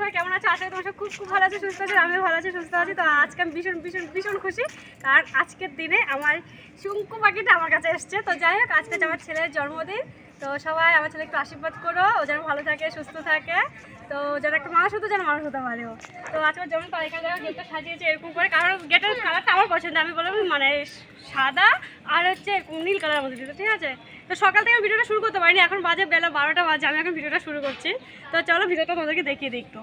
সবাই কেমন আছে? আশা করি তোমার খুব খুব ভালো আছে, সুস্থ আছে। আমিও ভালো আছি, সুস্থ আছি। তো আজকে আমি ভীষণ ভীষণ ভীষণ খুশি, কারণ আজকের দিনে আমার শঙ্কু পাখিটা আমার কাছে এসছে। তো যাই হোক, আজকে আমার ছেলের জন্মদিন। তো সবাই আমার ছেলে একটু আশীর্বাদ করো, ও যেন ভালো থাকে, সুস্থ থাকে। তো যেন একটা মানুষ হতো, যেন মানুষ হতে পারে ও। তো আজকে যেমন তার এখানে গেটটা সাজিয়েছে এরকম করে, কারণ গেটের কালারটা আমার পছন্দ। আমি বললাম মানে সাদা আর হচ্ছে নীল কালারের মধ্যে দিতে, ঠিক আছে? তো সকাল থেকে ভিডিওটা শুরু করতে পারিনি, এখন বাজে বেলা 12টা বাজে, আমি এখন ভিডিওটা শুরু করছি। তো চলো ভিডিওটা তোমাদেরকে দেখিয়ে দিই একটু।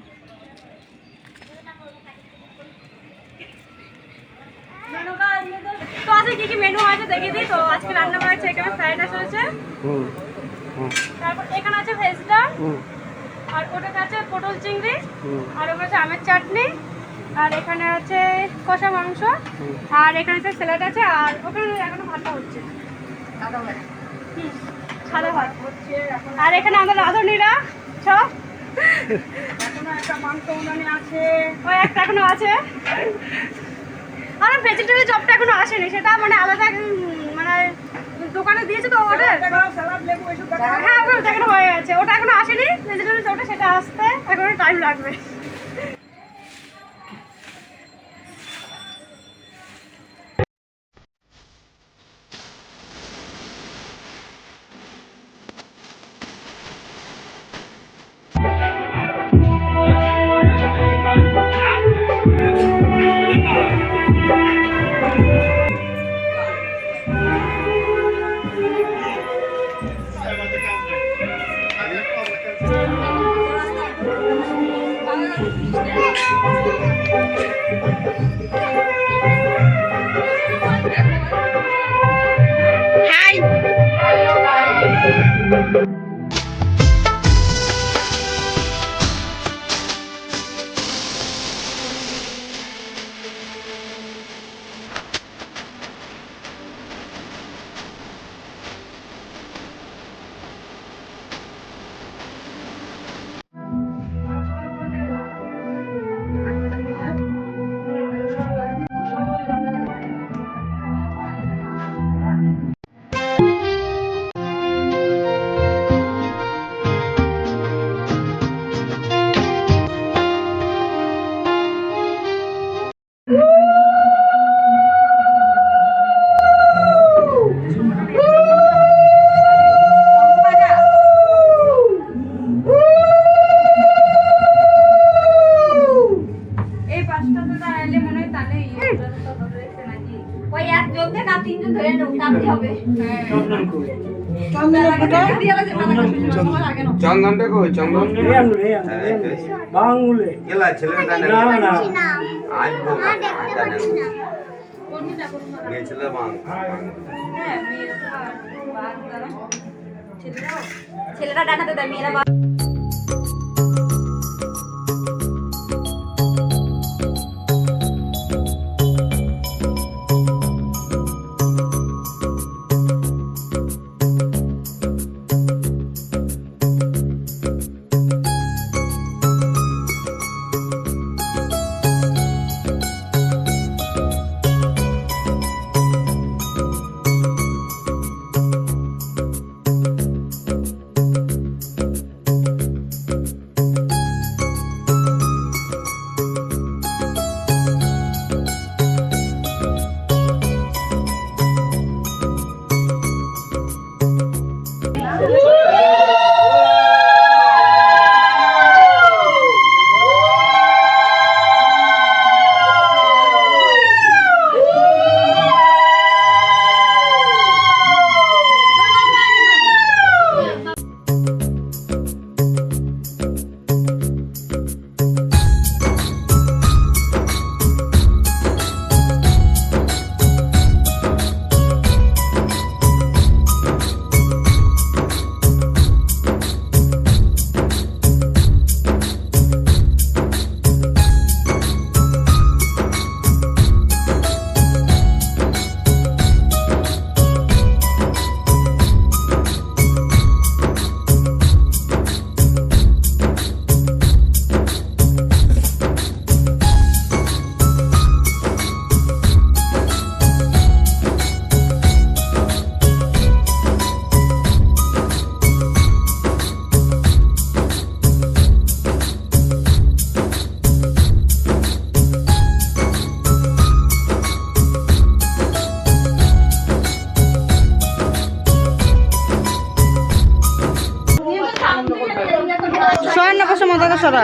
তো আজকে কি কি মেনু আছে দেখিয়ে দিই। তো আজকে রান্না করা হচ্ছে, এখানে ফ্রাইড রাইস হয়েছে, তারপর এখানে আছে ভেজটা, আর ওটাতে আছে পটল চিংড়ি, আর ওখানে আছে আমের চাটনি, আর এখানে আছে কষা মাংস, আর এখানে আছে স্যালাড আছে, আর ওখানে এখনো ভাতটা হচ্ছে সাদা ভাত। আর এখানে আমাদের রাঁধুনিরা সব এখনো একটা মাংস উনানে আছে, ওই একটা এখনো আছে। আর ভেজিটেবল চপটা এখনো আসেনি, সেটা মানে আলাদা মানে দোকানে দিয়েছে তো অর্ডার। হ্যাঁ ওটা দেখানো হয়ে গেছে, ওটা এখনো আসেনি ভেজিটেবল চপটা, সেটা আসতে এখনো টাইম লাগবে। চন্দনটা কই? চন্দন বাংলে এলা ছেলেটা না না আজ বোকা মেয়ে ছেলে বাং ছেলেটা ডানাতে দেয়, মেয়েরা স্বর্ণ বসে মতো সরা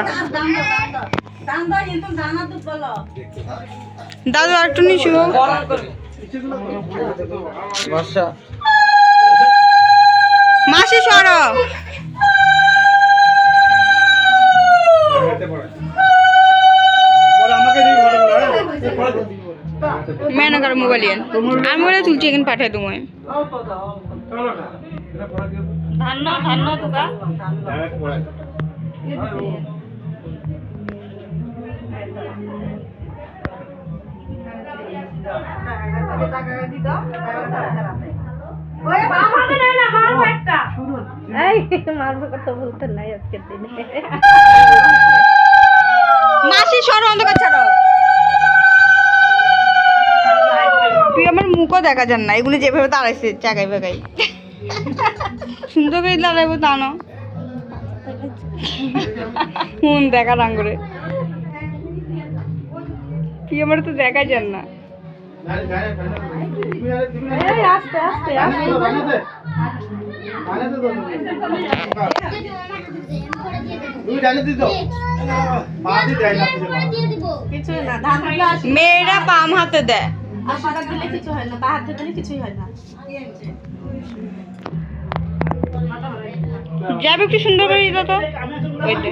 দাদু আর একটু নিচু মাসি সর মেনকার মোবাইল আমি বলে তুলছি এখানে পাঠাই তোমায় ধান্য ধান্য তোকা মাসি সরো অন্ধকার ছাড়ো তুই আমার মুখও দেখা যান না এগুলো যেভাবে দাঁড়াইছে চাকাই বাগাই সুন্দর করে দাঁড়াইবো তা না হুন দেখা রাং করে তুই আমার তো দেখা যান না আস্তে আস্তে মেয়েরা বাম হাতে দেয় কিছু হয় না বা হাতে দিলে কিছুই হয় না যাবে একটু সুন্দর করে দিত তো ওইটা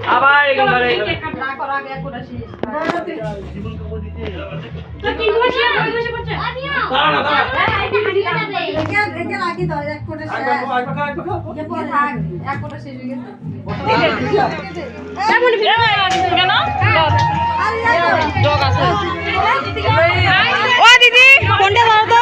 আবার এখানে ও দিদি কোনটা ধরো তো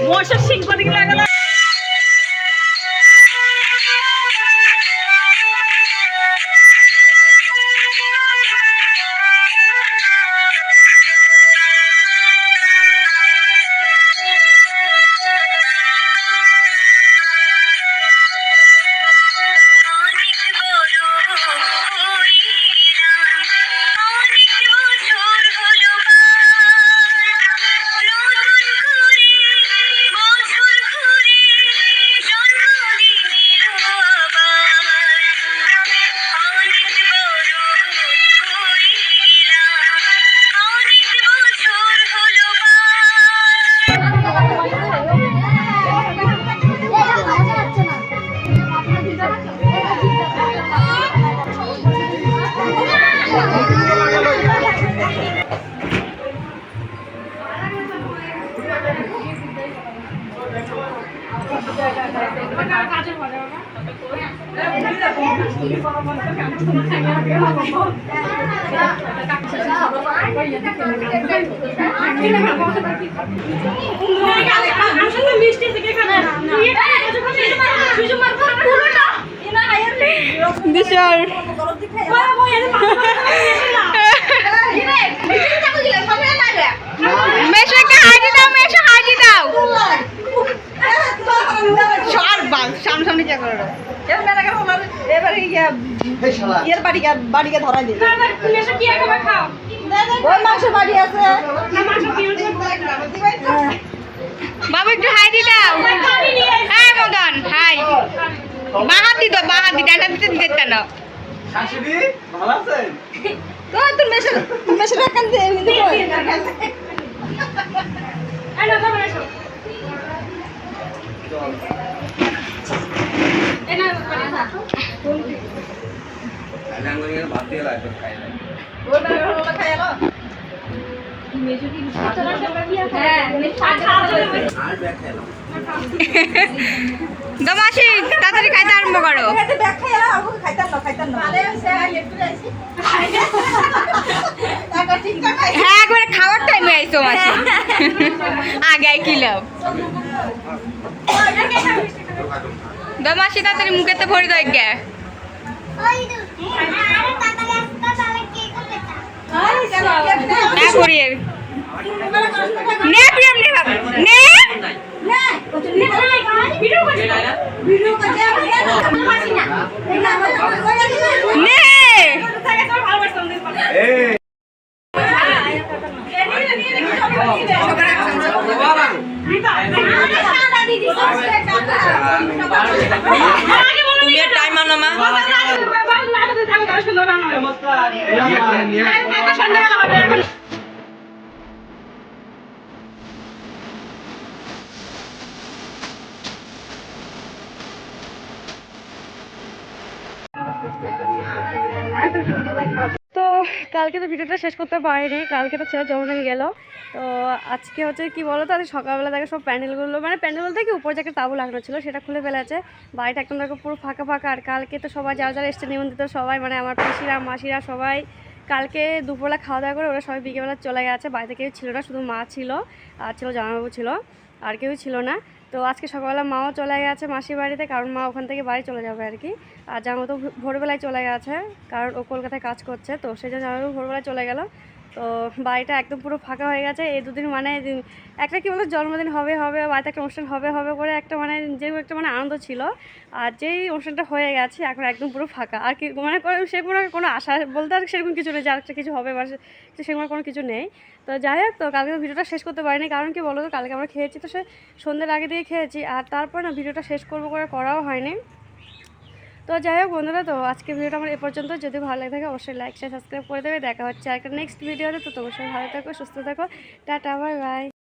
মশার সিং করে গেল বিশাল মেশোকে হাঁটি দাও মেশো হাঁটি দাও সর বাল সামনে কে করে এবারে ইয়ের বাড়িকে ধরা দিই ওই মাংসের বাড়ি আছে বাবু একটু হাঁটি দাও হ্যাঁ মদন হাই বাহাতি তো বাহাতি ডান্ডা দিতে দিতে না ভালো আছেন তো তোর মেশের এখান দিয়ে ভাত দিয়ে লাগবে খাই না আর ব্যাগ খেলাম দমাসি তাড়াতাড়ি খাইতে আরম্ভ করো হ্যাঁ একবারে খাওয়ার টাইমে আইসো মাসি আগে কিলাম দমাসি তাড়াতাড়ি মুখেতে ভরি দাও গে না করিয়ে নে প্রিয়ম নে বাবা নে নে এই তুমি টাইম আনো মা তো কালকে তো ভিডিওটা শেষ করতে পারিনি, কালকে তো ছেলে জন্মদিন গেল। তো আজকে হচ্ছে কি বলো তো, আজকে সকালবেলা দেখে সব প্যান্ডেলগুলো, মানে প্যান্ডেল বলতে কি উপরে যে একটা তাবু লাগানো ছিল সেটা খুলে ফেলেছে, বাড়িটা একদম দেখো পুরো ফাঁকা ফাঁকা। আর কালকে তো সবাই যারা যারা এসছে নিমন্ত্রিত সবাই, মানে আমার পিসিরা মাসিরা সবাই কালকে দুপুরবেলা খাওয়া দাওয়া করে ওরা সবাই বিকেলবেলা চলে গেছে। বাড়িতে কেউ ছিল না, শুধু মা ছিল আর ছিল জামাইবাবু ছিল, আর কেউ ছিল না। তো আজকে সকালবেলা মাও চলে গেছে মাসির বাড়িতে, কারণ মা ওখান থেকে বাড়ি চলে যাবে আর কি। আর জামাই তো ভোরবেলায় চলে গেছে, কারণ ও কলকাতায় কাজ করছে, তো সেই জন্য জামাইবাবু ভোরবেলায় চলে গেল। তো বাড়িটা একদম পুরো ফাঁকা হয়ে গেছে এই দুদিন। মানে একটা কি বলতো, জন্মদিন হবে হবে, বাড়িতে একটা অনুষ্ঠান হবে হবে করে একটা মানে যে একটা মানে আনন্দ ছিল। আর যেই অনুষ্ঠানটা হয়ে গেছে এখন একদম পুরো ফাঁকা। আর কি মানে সেরকম কোনো আশা বলতে আর সেরকম কিছু নেই যে আরেকটা কিছু হবে বা সেরকম কোনো কিছু নেই। তো যাই হোক, তো কালকে তো ভিডিওটা শেষ করতে পারিনি, কারণ কি বলো তো, কালকে আমরা খেয়েছি তো সে সন্ধ্যের আগে দিয়ে খেয়েছি, আর তারপর না ভিডিওটা শেষ করবো করে করাও হয়নি। তো যাই হোক বন্ধুরা, তো আজকে ভিডিওটা আমার এ পর্যন্ত। যদি ভালো লাগে থাকে অবশ্যই লাইক শেয়ার সাবস্ক্রাইব করে দেবে। দেখা হচ্ছে একটা নেক্সট ভিডিওতে। তো তোমার সবাই ভালো থাকো, সুস্থ থাকো, টাটা, বাই বাই।